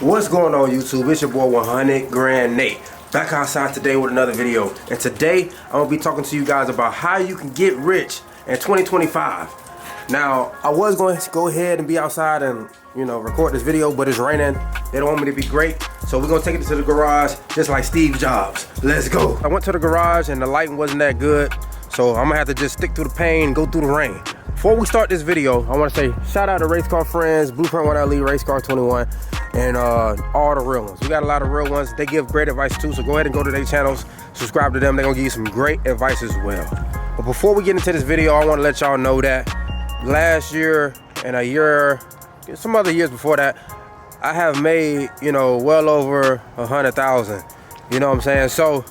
What's going on YouTube? It's your boy 100 Grand Nate. Back outside today with another video. And today I'm going to be talking to you guys about how you can get rich in 2025. Now, I was going to go ahead and be outside and, record this video, but it's raining. They don't want me to be great. So we're going to take it to the garage just like Steve Jobs. Let's go. I went to the garage and the lighting wasn't that good. So I'm going to have to just stick through the pain and go through the rain. Before we start this video, I want to say shout out to Race Car Friends, Blueprint 1 LE, Race Car 21, and all the real ones. We got a lot of real ones. They give great advice too, so go ahead and go to their channels, subscribe to them. They're gonna give you some great advice as well. But before we get into this video, I want to let y'all know that last year and a year, some other years before that, I have made, well over 100,000. You know what I'm saying? So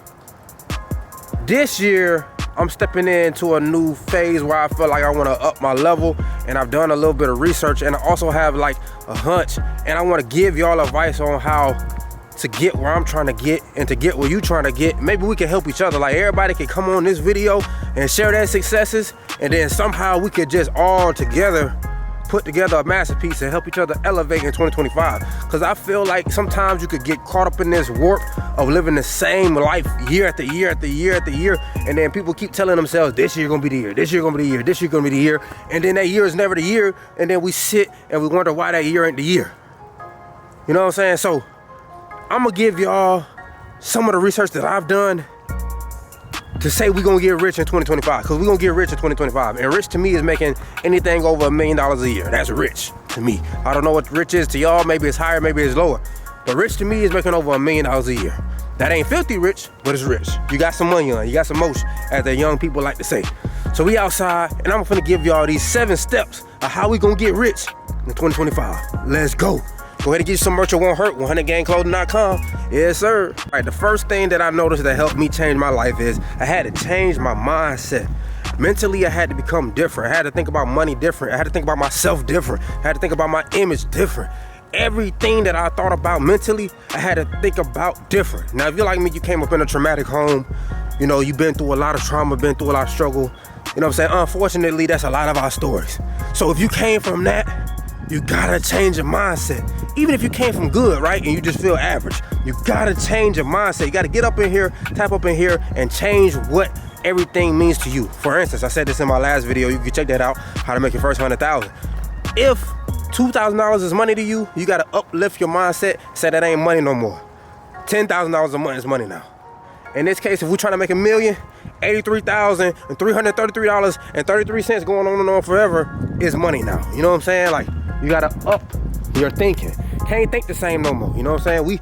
this year, I'm stepping into a new phase where I feel like I want to up my level, and I've done a little bit of research, and I also have like a hunch, and I want to give y'all advice on how to get where I'm trying to get and to get where you trying to get. Maybe we can help each other. Like everybody can come on this video and share their successes, and then somehow we could just all together put together a masterpiece and help each other elevate in 2025. Because I feel like sometimes you could get caught up in this warp of living the same life year after year after year after year, and then people keep telling themselves this year gonna be the year, this year gonna be the year, this year gonna be the year, and then that year is never the year, and then we sit and we wonder why that year ain't the year. You know what I'm saying? So I'm gonna give y'all some of the research that I've done to say we're gonna get rich in 2025, because we're gonna get rich in 2025. And rich to me is making anything over $1 million a year. That's rich to me. I don't know what rich is to y'all. Maybe it's higher, maybe it's lower. But rich to me is making over $1 million a year. That ain't filthy rich, but it's rich. You got some money on, you got some motion, as the young people like to say. So we outside, and I'm gonna give y'all these 7 steps of how we gonna get rich in 2025. Let's go. Go ahead and get you some merch. It won't hurt. 100gangclothing.com. Yes, sir. All right, the first thing that I noticed that helped me change my life is I had to change my mindset. Mentally, I had to become different. I had to think about money different. I had to think about myself different. I had to think about my image different. Everything that I thought about mentally, I had to think about different. Now, if you're like me, you came up in a traumatic home. You've been through a lot of trauma, been through a lot of struggle. You know what I'm saying? Unfortunately, that's a lot of our stories. So if you came from that, you gotta change your mindset. Even if you came from good, right, and you just feel average, you gotta change your mindset. You gotta get up in here, tap up in here, and change what everything means to you. For instance, I said this in my last video. You can check that out, how to make your first 100,000. If $2,000 is money to you, you gotta uplift your mindset, say that ain't money no more. $10,000 a month is money now. In this case, if we're trying to make $1 million, $83,333.33 going on and on forever is money now. You know what I'm saying? Like, you gotta up your thinking. Can't think the same no more. You know what I'm saying?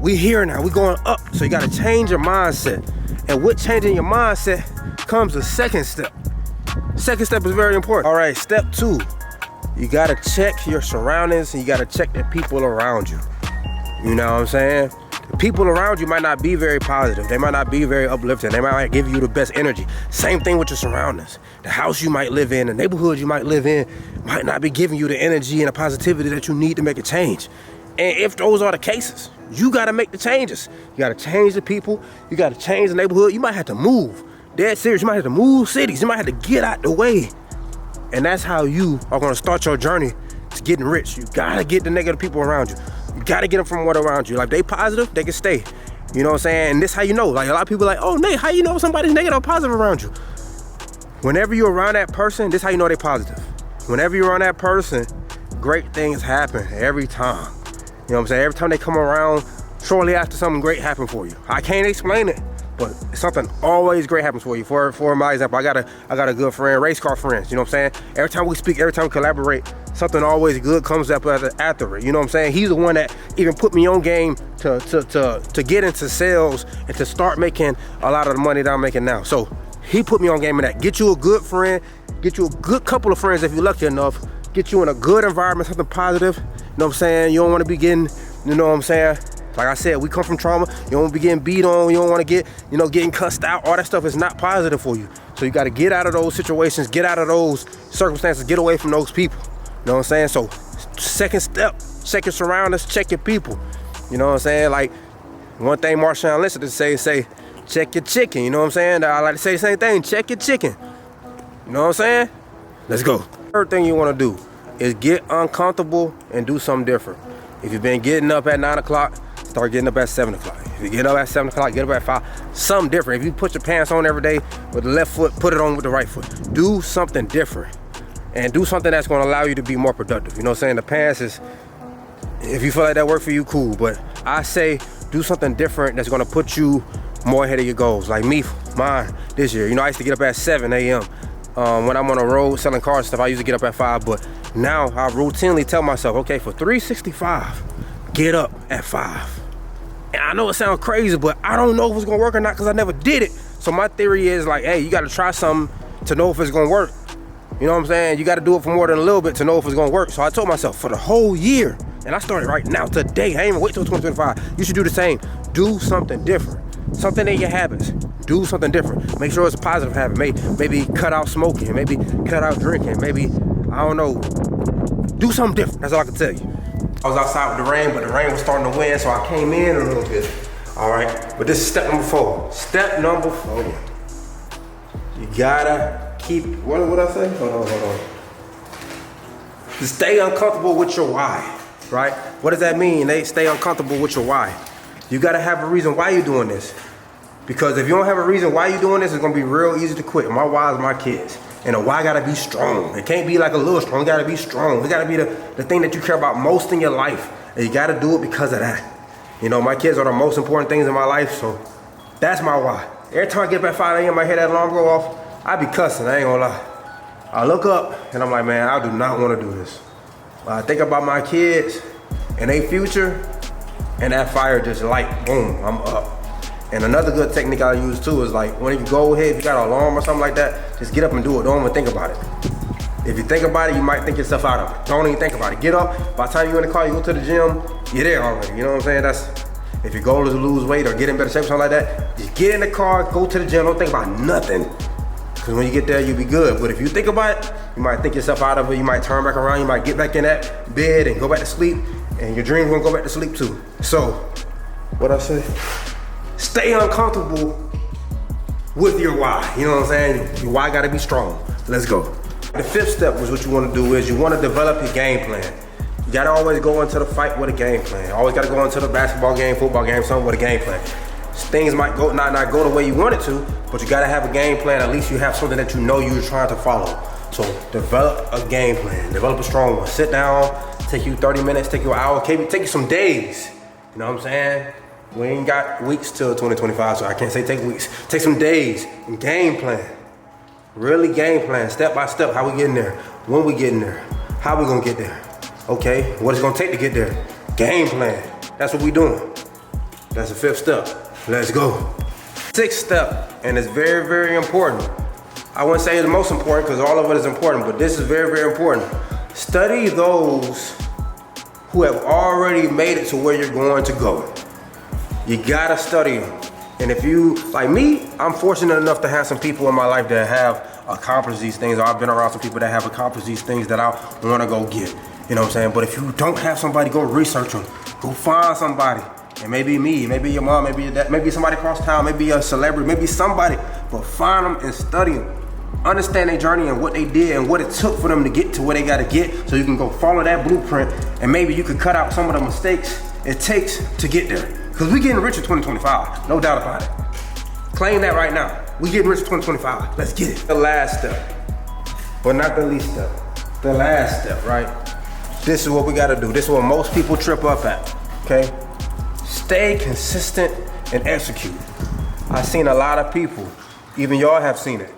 We here now. We going up. So you gotta change your mindset. And with changing your mindset comes the second step. Second step is very important. All right, step 2. You gotta check your surroundings, and you gotta check the people around you. You know what I'm saying? The people around you might not be very positive. They might not be very uplifting. They might not give you the best energy. Same thing with your surroundings. The house you might live in, the neighborhood you might live in, might not be giving you the energy and the positivity that you need to make a change. And if those are the cases, you gotta make the changes. You gotta change the people. You gotta change the neighborhood. You might have to move. Dead serious, you might have to move cities. You might have to get out the way. And that's how you are gonna start your journey to getting rich. You gotta get the negative people around you. You gotta get them from what around you. Like, they positive, they can stay. You know what I'm saying? And this how you know. Like, a lot of people are like, oh, Nate, how you know somebody's negative or positive around you? Whenever you're around that person, this how you know they're positive. Whenever you're around that person, great things happen every time. You know what I'm saying? Every time they come around, shortly after something great happened for you. I can't explain it, but something always great happens for you. For my example, I got a good friend, Race Car Friends. You know what I'm saying? Every time we speak, every time we collaborate, something always good comes up after it. You know what I'm saying? He's the one that even put me on game to get into sales and to start making a lot of the money that I'm making now. So he put me on game in that. Get you a good friend, get you a good couple of friends if you're lucky enough, get you in a good environment, something positive. You know what I'm saying? You don't want to be getting, you know what I'm saying? Like I said, we come from trauma. You don't want to be getting beat on. You don't want to get, getting cussed out. All that stuff is not positive for you. So you got to get out of those situations, get out of those circumstances, get away from those people. You know what I'm saying? So second step, check your surroundings, check your people. You know what I'm saying? Like, one thing Marshawn Lynch to say, check your chicken. You know what I'm saying? I like to say the same thing, check your chicken. You know what I'm saying? Let's go. Third thing you want to do is get uncomfortable and do something different. If you've been getting up at 9 o'clock, start getting up at 7 o'clock. If you get up at 7 o'clock, get up at 5. Something different. If you put your pants on every day with the left foot, put it on with the right foot. Do something different. And do something that's gonna allow you to be more productive. You know what I'm saying? The pants is, if you feel like that work for you, cool. But I say do something different that's gonna put you more ahead of your goals. Like me, mine this year. You know, I used to get up at 7 a.m. When I'm on the road selling cars and stuff, I used to get up at 5. But now I routinely tell myself, okay, for 365, get up at 5. And I know it sounds crazy, but I don't know if it's gonna work or not because I never did it. So my theory is like, hey, you gotta try something to know if it's gonna work. You know what I'm saying? You gotta do it for more than a little bit to know if it's gonna work. So I told myself for the whole year, and I started right now, today, I ain't even wait till 2025. You should do the same. Do something different. Something in your habits. Do something different. Make sure it's a positive habit. Maybe cut out smoking, maybe cut out drinking, maybe, I don't know, do something different. That's all I can tell you. I was outside with the rain, but the rain was starting to win, so I came in a little bit. All right, but this is step number 4. Step number 4. You gotta keep, what I say? Hold on. To stay uncomfortable with your why, right? What does that mean? They stay uncomfortable with your why. You gotta have a reason why you're doing this. Because if you don't have a reason why you're doing this, it's gonna be real easy to quit. My why is my kids. And the why gotta be strong. It can't be like a little strong, it gotta be strong. It gotta be the thing that you care about most in your life. And you gotta do it because of that. You know, my kids are the most important things in my life, so that's my why. Every time I get up at 5 a.m., I hear that alarm go off, I be cussing, I ain't gonna lie. I look up and I'm like, man, I do not wanna do this. I think about my kids and their future, and that fire just light, boom, I'm up. And another good technique I use too is like, when you go ahead, if you got an alarm or something like that, just get up and do it. Don't even think about it. If you think about it, you might think yourself out of it. Don't even think about it. Get up, by the time you're in the car, you go to the gym, you're there already. You know what I'm saying? That's, if your goal is to lose weight or get in better shape or something like that, just get in the car, go to the gym, don't think about nothing. Because when you get there, you'll be good. But if you think about it, you might think yourself out of it, you might turn back around, you might get back in that bed and go back to sleep, and your dreams won't go back to sleep too. So, what I say? Stay uncomfortable with your why. You know what I'm saying? Your why gotta be strong. Let's go. The 5th step is what you wanna do is you wanna develop your game plan. You gotta always go into the fight with a game plan. Always gotta go into the basketball game, football game, something with a game plan. Things might go not go the way you want it to, but you gotta have a game plan. At least you have something that you know you're trying to follow. So develop a game plan, develop a strong one. Sit down, take you 30 minutes, take you an hour, take you some days. You know what I'm saying? We ain't got weeks till 2025, so I can't say take weeks. Take some days and game plan. Really game plan, step by step, how we getting there, when we getting there, how we gonna get there. Okay, what it's gonna take to get there. Game plan, that's what we doing. That's the 5th step, let's go. 6th step, and it's very, very important. I wouldn't say it's the most important because all of it is important, but this is very, very important. Study those who have already made it to where you're going to go. You gotta study them. And if you, like me, I'm fortunate enough to have some people in my life that have accomplished these things, or I've been around some people that have accomplished these things that I wanna go get. You know what I'm saying? But if you don't have somebody, go research them. Go find somebody. It may be me, maybe your mom, maybe your dad, maybe somebody across town, maybe a celebrity, maybe somebody, but find them and study them. Understand their journey and what they did and what it took for them to get to where they gotta get, so you can go follow that blueprint, and maybe you could cut out some of the mistakes it takes to get there. Because we getting rich in 2025, no doubt about it. Claim that right now. We getting rich in 2025, let's get it. The last step, but not the least step. The last step, right? This is what we gotta do. This is what most people trip up at, okay? Stay consistent and execute. I've seen a lot of people, even y'all have seen it.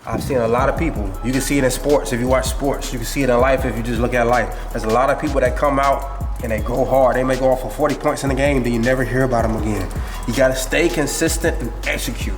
I've seen a lot of people. You can see it in sports if you watch sports. You can see it in life if you just look at life. There's a lot of people that come out and they go hard. They may go off for 40 points in the game, then you never hear about them again. You gotta stay consistent and execute.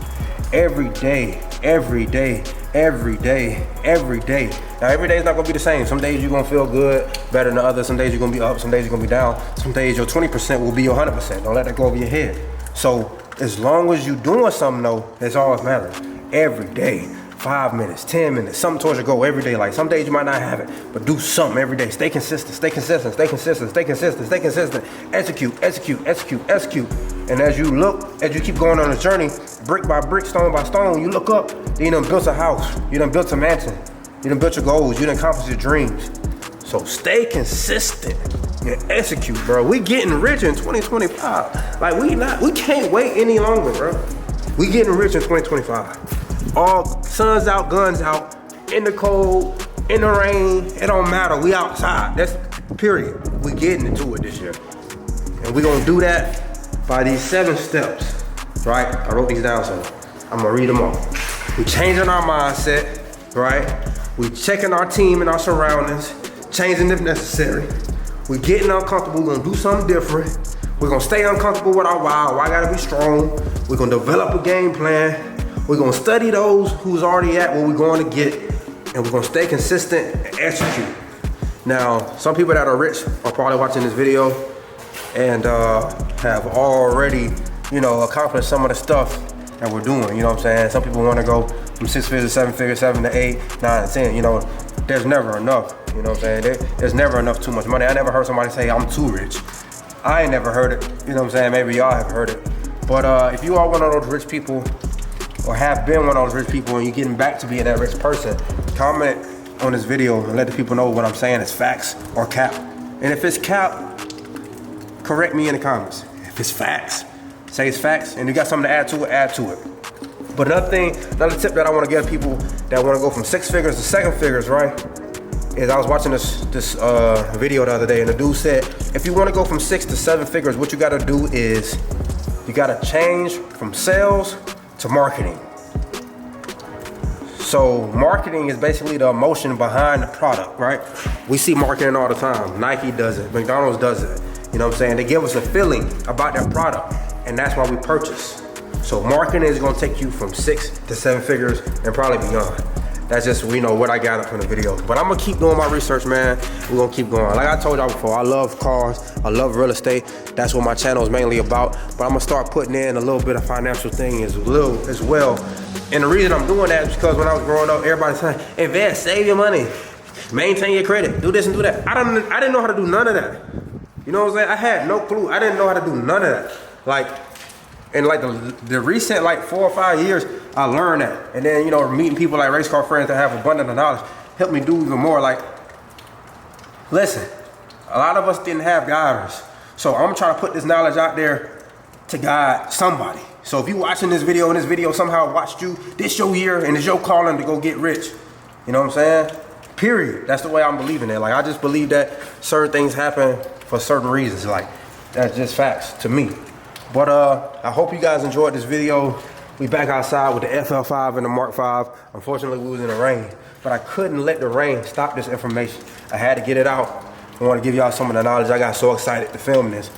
Every day, every day, every day, every day. Now every day is not gonna be the same. Some days you're gonna feel good, better than others. Some days you're gonna be up, some days you're gonna be down. Some days your 20% will be your 100%. Don't let that go over your head. So as long as you're doing something though, that's all that matters. Every day. 5 minutes, 10 minutes, something towards your goal every day. Like some days you might not have it, but do something every day. Stay consistent, stay consistent, stay consistent, stay consistent, stay consistent. Execute, execute, execute, execute. And as you look, as you keep going on the journey, brick by brick, stone by stone, you look up, then you done built a house, you done built a mansion, you done built your goals, you done accomplished your dreams. So stay consistent. and execute, bro. We getting rich in 2025. Like we can't wait any longer, bro. We getting rich in 2025. All suns out, guns out, in the cold, in the rain, it don't matter. We outside. That's period. We getting into it this year. And we gonna do that by these 7 steps, right? I wrote these down, so I'm gonna read them all. We changing our mindset, right? We checking our team and our surroundings, changing if necessary. We getting uncomfortable, we're gonna do something different. We're gonna stay uncomfortable with our why gotta be strong. We're gonna develop a game plan. We're gonna study those who's already at where we're going to get, and we're gonna stay consistent and execute. Now, some people that are rich are probably watching this video and have already, accomplished some of the stuff that we're doing, you know what I'm saying? Some people wanna go from 6 figures to 7 figures, 7 to 8, 9 to 10, there's never enough, you know what I'm saying? There's never enough too much money. I never heard somebody say, I'm too rich. I ain't never heard it, you know what I'm saying? Maybe y'all have heard it. But if you are one of those rich people, or have been one of those rich people and you're getting back to being that rich person, comment on this video and let the people know what I'm saying is facts or cap. And if it's cap, correct me in the comments. If it's facts, say it's facts, and you got something to add to it, add to it. But another tip that I want to give people that want to go from 6 figures to 7 figures, right, is I was watching this video the other day, and the dude said, if you want to go from 6 to 7 figures, what you got to do is you got to change from sales to marketing. So marketing is basically the emotion behind the product, right? We see marketing all the time. Nike does it, McDonald's does it. You know what I'm saying? They give us a feeling about their product, and that's why we purchase. So marketing is gonna take you from 6 to 7 figures and probably beyond. That's just, what I got from the video. But I'm gonna keep doing my research, man. We're gonna keep going. Like I told y'all before, I love cars, I love real estate. That's what my channel is mainly about. But I'm gonna start putting in a little bit of financial thing as well. And the reason I'm doing that is because when I was growing up, everybody saying, invest, save your money, maintain your credit, do this and do that. I didn't know how to do none of that. You know what I'm saying? I had no clue. I didn't know how to do none of that. In the recent 4 or 5 years, I learned that. And then, meeting people like race car friends that have abundant of knowledge helped me do even more. Listen, a lot of us didn't have guiders. So I'm trying to put this knowledge out there to guide somebody. So if you watching this video and this video somehow watched you, this your year and it's your calling to go get rich. You know what I'm saying? Period. That's the way I'm believing it. I just believe that certain things happen for certain reasons. That's just facts to me. But I hope you guys enjoyed this video. We back outside with the FL5 and the Mark V. Unfortunately, we was in the rain, but I couldn't let the rain stop this information. I had to get it out. I want to give y'all some of the knowledge. I got so excited to film this.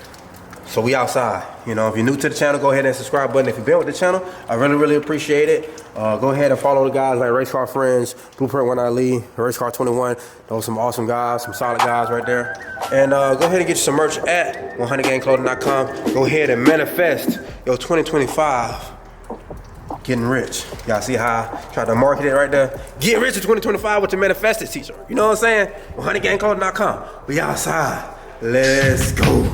So we outside. If you're new to the channel, go ahead and subscribe button. If you've been with the channel, I really, really appreciate it. Go ahead and follow the guys like Race Car Friends, Blueprint One Ali, Race Car 21. Those are some awesome guys, some solid guys right there. And go ahead and get you some merch at 100gangclothing.com. Go ahead and manifest your 2025 getting rich. Y'all see how I tried to market it right there? Get rich in 2025 with your manifested t-shirt. You know what I'm saying? 100gangclothing.com. We outside. Let's go.